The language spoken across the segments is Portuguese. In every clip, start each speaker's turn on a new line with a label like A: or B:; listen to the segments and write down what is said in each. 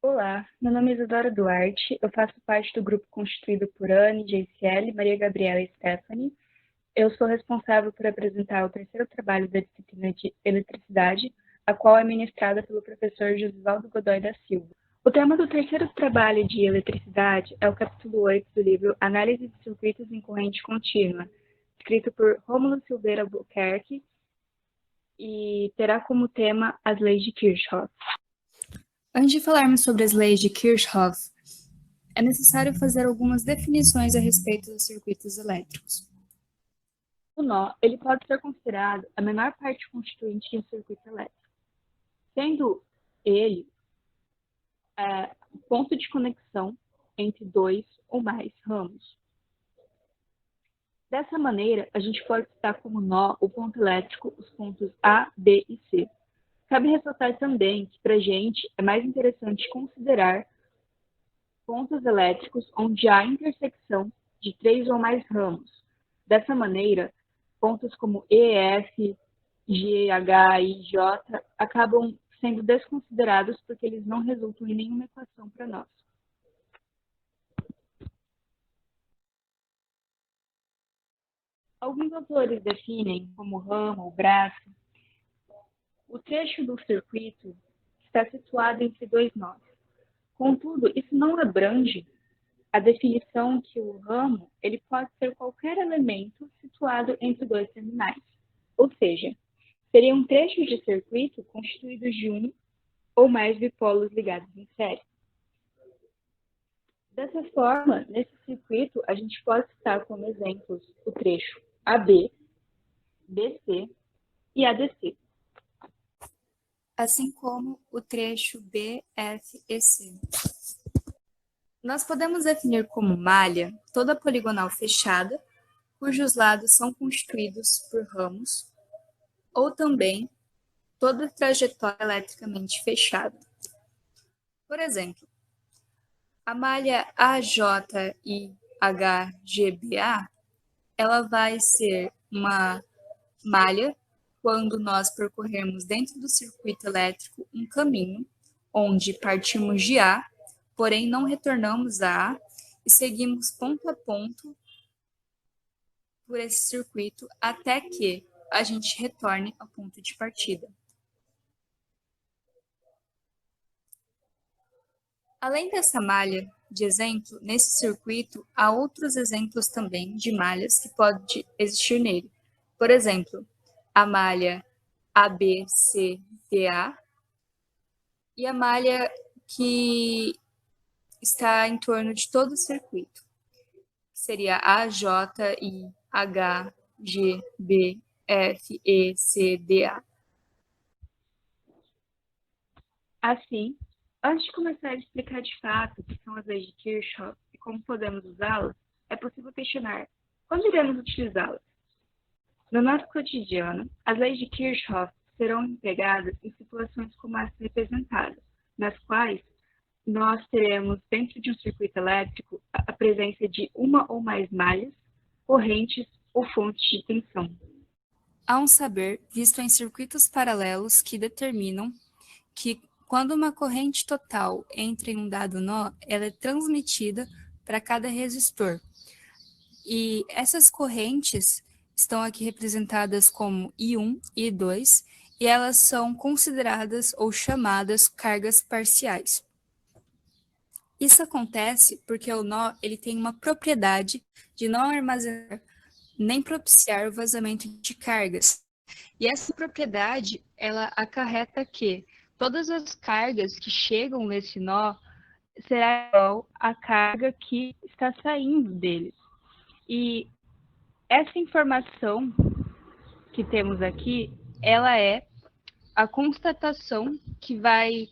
A: Olá, meu nome é Isadora Duarte, eu faço parte do grupo constituído por Anne, JCL, Maria Gabriela e Stephanie. Eu sou responsável por apresentar o terceiro trabalho da disciplina de Eletricidade, a qual é ministrada pelo professor Josivaldo Godoy da Silva. O tema do terceiro trabalho de Eletricidade é o capítulo 8 do livro Análise de Circuitos em Corrente Contínua, escrito por Rômulo Silveira Albuquerque, e terá como tema as leis de Kirchhoff.
B: Antes de falarmos sobre as leis de Kirchhoff, é necessário fazer algumas definições a respeito dos circuitos elétricos.
A: O nó ele pode ser considerado a menor parte constituinte de um circuito elétrico, sendo ele o ponto de conexão entre dois ou mais ramos. Dessa maneira, a gente pode citar como nó o ponto elétrico os pontos A, B e C. Cabe ressaltar também que, para a gente, é mais interessante considerar pontos elétricos onde há intersecção de três ou mais ramos. Dessa maneira, pontos como E, F, G, H e J acabam sendo desconsiderados porque eles não resultam em nenhuma equação para nós. Alguns autores definem como ramo ou braço o trecho do circuito que está situado entre dois nós. Contudo, isso não abrange a definição que o ramo ele pode ser qualquer elemento situado entre dois terminais. Ou seja, seria um trecho de circuito constituído de um ou mais dipolos ligados em série. Dessa forma, nesse circuito, a gente pode citar como exemplos o trecho AB, BC e ADC.
B: Assim como o trecho B, F e C. Nós podemos definir como malha toda poligonal fechada, cujos lados são constituídos por ramos, ou também toda trajetória eletricamente fechada. Por exemplo, a malha AJIHGBA, ela vai ser uma malha quando nós percorrermos dentro do circuito elétrico um caminho onde partimos de A, porém não retornamos a A e seguimos ponto a ponto por esse circuito até que a gente retorne ao ponto de partida. Além dessa malha de exemplo, nesse circuito há outros exemplos também de malhas que podem existir nele. Por exemplo, a malha ABCDA e a malha que está em torno de todo o circuito, que seria AJIHGBFECDA.
A: Assim, antes de começar a explicar de fato o que são as leis de Kirchhoff e como podemos usá-las, é possível questionar quando iremos utilizá-las. No nosso cotidiano, as leis de Kirchhoff serão empregadas em situações como as representadas, nas quais nós teremos, dentro de um circuito elétrico, a presença de uma ou mais malhas, correntes ou fontes de tensão.
B: Há um saber visto em circuitos paralelos que determinam que, quando uma corrente total entra em um dado nó, ela é transmitida para cada resistor. E essas correntes estão aqui representadas como I1 e I2, e elas são consideradas ou chamadas cargas parciais. Isso acontece porque o nó ele tem uma propriedade de não armazenar nem propiciar o vazamento de cargas. E essa propriedade, ela acarreta que todas as cargas que chegam nesse nó será igual à carga que está saindo deles. E essa informação que temos aqui, ela é a constatação que vai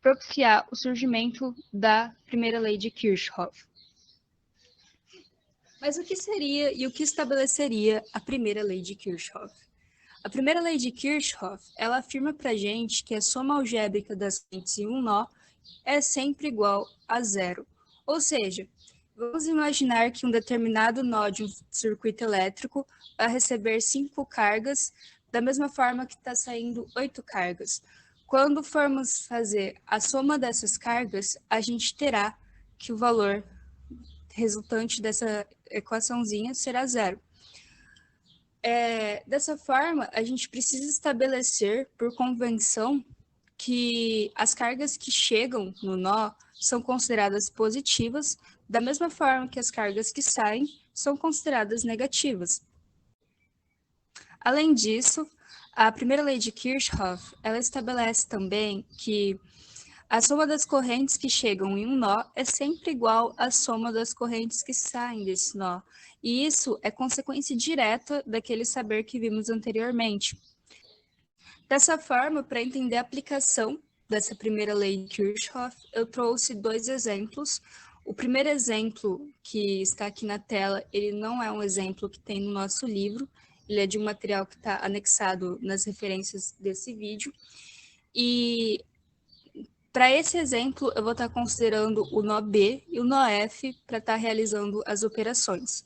B: propiciar o surgimento da primeira lei de Kirchhoff. Mas o que seria e o que estabeleceria a primeira lei de Kirchhoff? A primeira lei de Kirchhoff, ela afirma para a gente que a soma algébrica das correntes em um nó é sempre igual a zero. Ou seja, vamos imaginar que um determinado nó de um circuito elétrico vai receber 5 cargas, da mesma forma que está saindo 8 cargas. quando formos fazer a soma dessas cargas, a gente terá que o valor resultante dessa equaçãozinha será zero. Dessa forma, a gente precisa estabelecer, por convenção, que as cargas que chegam no nó são consideradas positivas, da mesma forma que as cargas que saem são consideradas negativas. Além disso, a primeira lei de Kirchhoff, ela estabelece também que a soma das correntes que chegam em um nó é sempre igual à soma das correntes que saem desse nó. E isso é consequência direta daquele saber que vimos anteriormente. Dessa forma, para entender a aplicação dessa primeira lei de Kirchhoff, eu trouxe dois exemplos. O primeiro exemplo que está aqui na tela, ele não é um exemplo que tem no nosso livro, ele é de um material que está anexado nas referências desse vídeo. E para esse exemplo, eu vou estar considerando o nó B e o nó F para estar realizando as operações.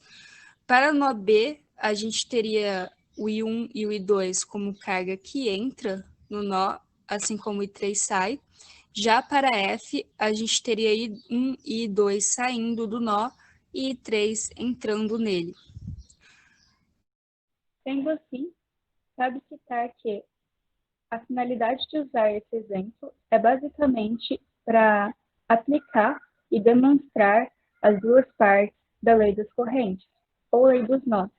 B: Para o nó B, a gente teria o I1 e o I2 como carga que entra no nó, assim como o I3 sai. Já para F, a gente teria I1 e I2 saindo do nó e I3 entrando nele.
A: Sendo assim, cabe citar que a finalidade de usar esse exemplo é basicamente para aplicar e demonstrar as duas partes da lei das correntes, ou lei dos nós.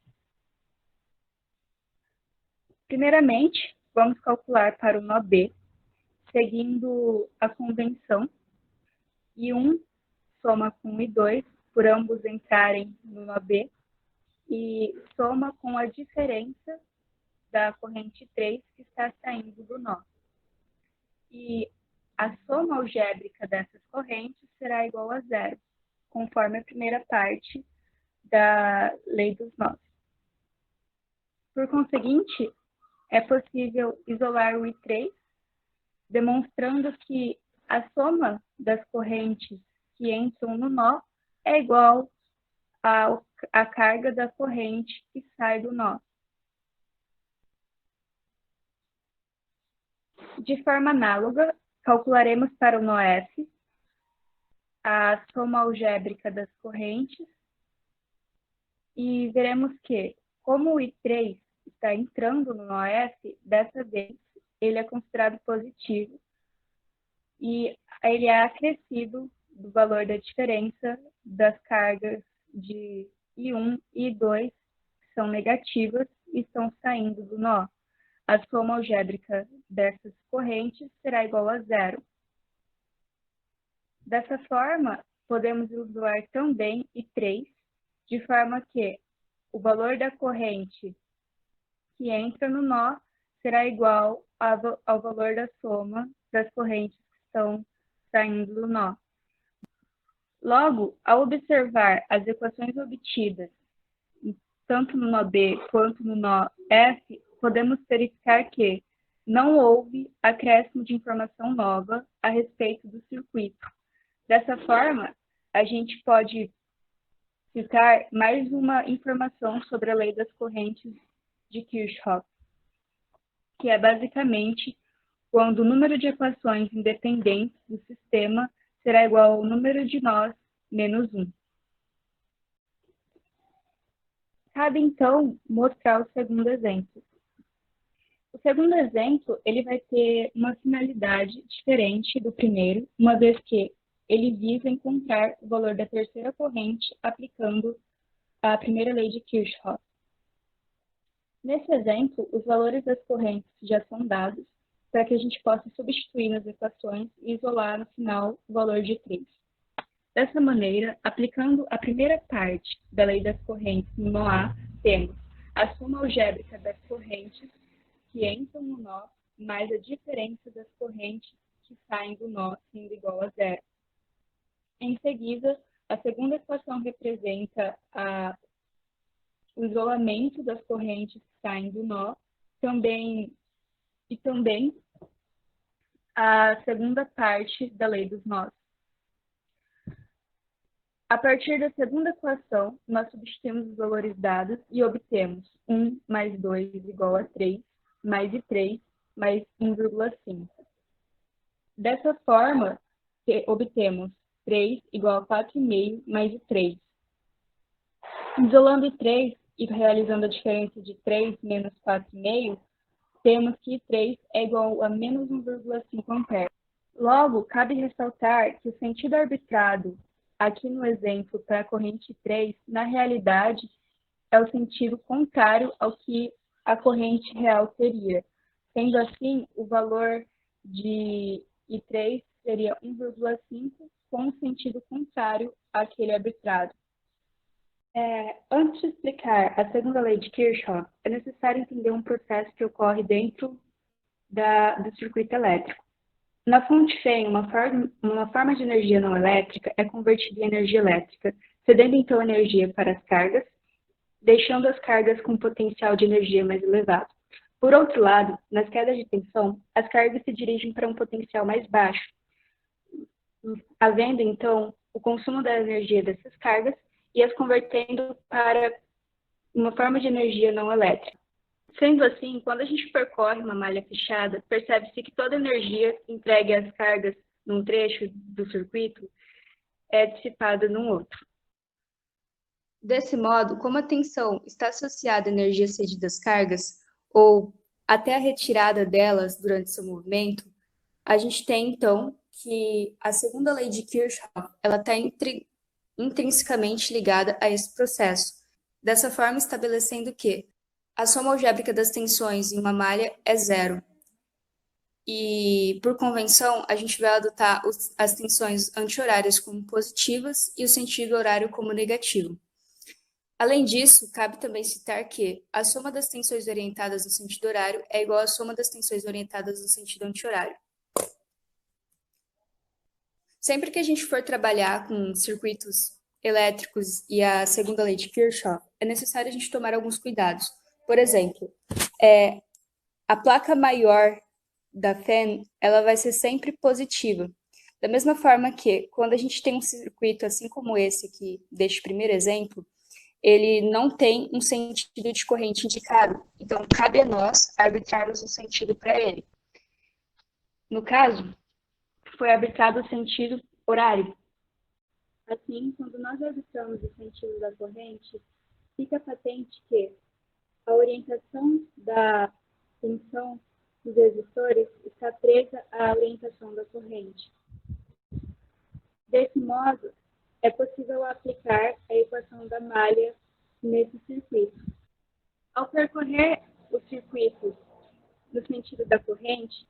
A: Primeiramente, vamos calcular para o nó B, seguindo a convenção, I1 soma com I2, por ambos entrarem no nó B, e soma com a diferença da corrente 3 que está saindo do nó. E a soma algébrica dessas correntes será igual a zero, conforme a primeira parte da lei dos nós. Por conseguinte, é possível isolar o I3, demonstrando que a soma das correntes que entram no nó é igual à carga da corrente que sai do nó. De forma análoga, calcularemos para o nó F a soma algébrica das correntes e veremos que, como o I3 está entrando no nó F, dessa vez ele é considerado positivo e ele é acrescido do valor da diferença das cargas de I1 e I2, que são negativas e estão saindo do nó. A soma algébrica dessas correntes será igual a zero. Dessa forma, podemos usar também I3, de forma que o valor da corrente que entra no nó será igual ao valor da soma das correntes que estão saindo do nó. Logo, ao observar as equações obtidas, tanto no nó B quanto no nó F, podemos verificar que não houve acréscimo de informação nova a respeito do circuito. Dessa forma, a gente pode citar mais uma informação sobre a lei das correntes de Kirchhoff, que é basicamente quando o número de equações independentes do sistema será igual ao número de nós menos 1. Cabe, então, mostrar o segundo exemplo. O segundo exemplo, ele vai ter uma finalidade diferente do primeiro, uma vez que ele visa encontrar o valor da terceira corrente aplicando a primeira lei de Kirchhoff. Nesse exemplo, os valores das correntes já são dados para que a gente possa substituir nas equações e isolar no final o valor de 3. Dessa maneira, aplicando a primeira parte da lei das correntes no nó A, temos a soma algébrica das correntes que entram no nó, mais a diferença das correntes que saem do nó, sendo igual a zero. Em seguida, a segunda equação representa o isolamento das correntes que saem do nó, e também a segunda parte da lei dos nós. A partir da segunda equação, nós substituímos os valores dados e obtemos 1 mais 2 igual a 3, mais I3 mais 1,5. Dessa forma, obtemos 3 igual a 4,5 mais o 3. Isolando 3 e realizando a diferença de 3 menos 4,5, temos que 3 é igual a menos 1,5 ampere. Logo, cabe ressaltar que o sentido arbitrado aqui no exemplo para a corrente 3, na realidade, é o sentido contrário ao que a corrente real teria. Sendo assim, o valor de I3 seria 1,5 com o sentido contrário àquele arbitrado. Antes de explicar a segunda lei de Kirchhoff, é necessário entender um processo que ocorre dentro do circuito elétrico. Na fonte FEM, uma forma de energia não elétrica é convertida em energia elétrica, cedendo então energia para as cargas, deixando as cargas com potencial de energia mais elevado. Por outro lado, nas quedas de tensão, as cargas se dirigem para um potencial mais baixo, havendo então o consumo da energia dessas cargas e as convertendo para uma forma de energia não elétrica. Sendo assim, quando a gente percorre uma malha fechada, percebe-se que toda a energia entregue às cargas num trecho do circuito é dissipada num outro. Desse modo, como a tensão está associada à energia cedida às cargas, ou até a retirada delas durante seu movimento, a gente tem, então, que a segunda lei de Kirchhoff ela está intrinsecamente ligada a esse processo, dessa forma estabelecendo que a soma algébrica das tensões em uma malha é zero. E, por convenção, a gente vai adotar as tensões anti-horárias como positivas e o sentido horário como negativo. Além disso, cabe também citar que a soma das tensões orientadas no sentido horário é igual à soma das tensões orientadas no sentido anti-horário. Sempre que a gente for trabalhar com circuitos elétricos e a segunda lei de Kirchhoff, é necessário a gente tomar alguns cuidados. Por exemplo, a placa maior da FEM, ela vai ser sempre positiva. Da mesma forma que, quando a gente tem um circuito assim como esse aqui, deste primeiro exemplo, ele não tem um sentido de corrente indicado. Então, cabe a nós arbitrarmos um sentido para ele. No caso, foi arbitrado o sentido horário. Assim, quando nós arbitramos o sentido da corrente, fica patente que a orientação da tensão dos resistores está presa à orientação da corrente. Desse modo, é possível aplicar a equação da malha nesse circuito. Ao percorrer o circuito no sentido da corrente,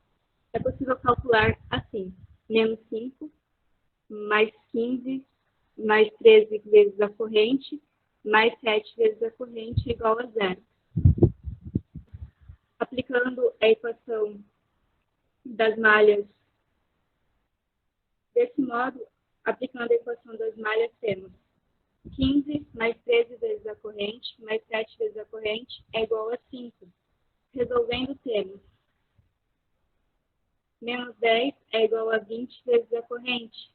A: é possível calcular assim: menos 5, mais 15, mais 13 vezes a corrente, mais 7 vezes a corrente é igual a zero. Aplicando a equação das malhas, desse modo, aplicando a equação das malhas, temos 15 mais 13 vezes a corrente, mais 7 vezes a corrente é igual a 5. Resolvendo, temos menos 10 é igual a 20 vezes a corrente,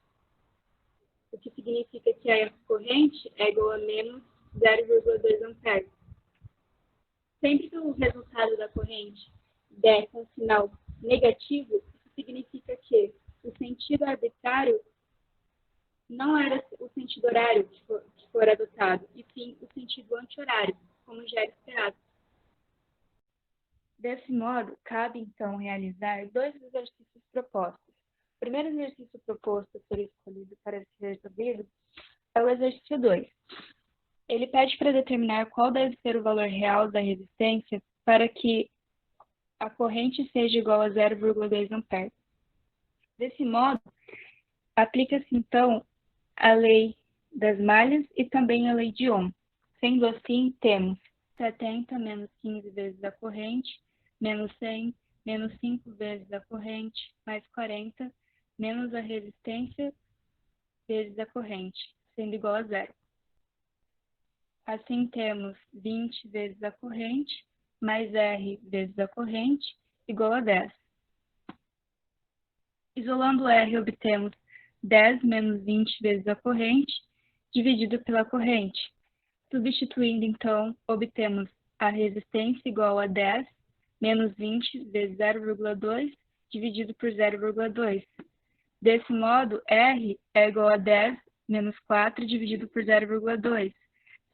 A: o que significa que a corrente é igual a menos 0,2 amperes. Sempre que o resultado da corrente der com sinal negativo, isso significa que o sentido arbitrário não era o sentido horário que for adotado, e sim o sentido anti-horário, como já era esperado. Desse modo, cabe então realizar dois exercícios propostos. O primeiro exercício proposto a ser escolhido para ser resolvido é o exercício 2. Ele pede para determinar qual deve ser o valor real da resistência para que a corrente seja igual a 0,2 amperes. Desse modo, aplica-se então a lei das malhas e também a lei de Ohm. Sendo assim, temos 70 menos 15 vezes a corrente, menos 100, menos 5 vezes a corrente, mais 40, menos a resistência vezes a corrente, sendo igual a zero. Assim, temos 20 vezes a corrente, mais R vezes a corrente, igual a 10. Isolando R, obtemos 10 menos 20 vezes a corrente, dividido pela corrente. Substituindo, então, obtemos a resistência igual a 10 menos 20 vezes 0,2, dividido por 0,2. Desse modo, R é igual a 10 menos 4 dividido por 0,2,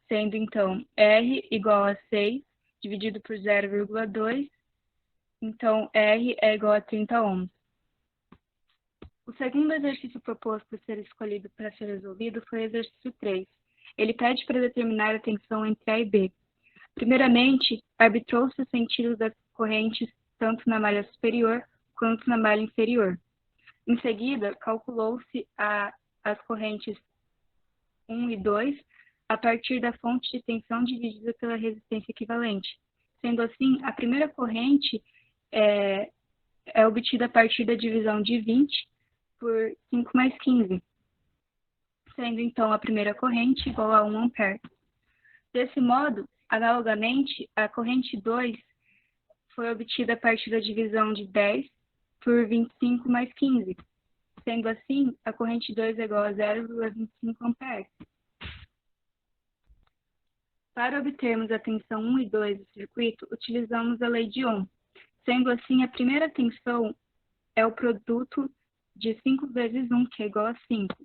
A: sendo então R igual a 6 dividido por 0,2, então R é igual a 30 ohms. O segundo exercício proposto a ser escolhido para ser resolvido foi o exercício 3. Ele pede para determinar a tensão entre A e B. Primeiramente, arbitrou-se o sentido das correntes tanto na malha superior quanto na malha inferior. Em seguida, calculou-se as correntes 1 e 2 a partir da fonte de tensão dividida pela resistência equivalente. Sendo assim, a primeira corrente é obtida a partir da divisão de 20 por 5 mais 15, sendo então a primeira corrente igual a 1 ampere. Desse modo, analogamente, a corrente 2 foi obtida a partir da divisão de 10 por 25 mais 15. Sendo assim, a corrente 2 é igual a 0,25 amperes. Para obtermos a tensão 1 e 2 do circuito, utilizamos a lei de Ohm. Sendo assim, a primeira tensão é o produto de 5 vezes 1, que é igual a 5.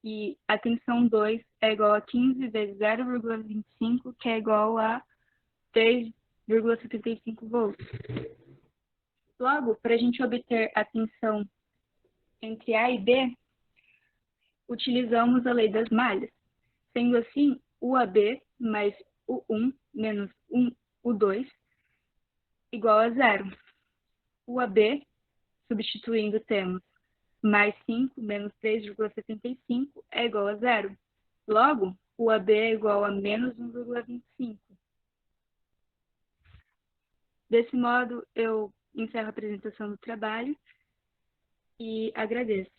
A: E a tensão 2 é igual a 15 vezes 0,25, que é igual a 3,75 volts. Logo, para a gente obter a tensão entre A e B, utilizamos a lei das malhas. Sendo assim, UAB mais U1 menos U2 igual a 0. UAB, substituindo, temos mais 5 menos 3,75 é igual a 0. Logo, UAB é igual a menos 1,25. Desse modo, eu encerro a apresentação do trabalho e agradeço.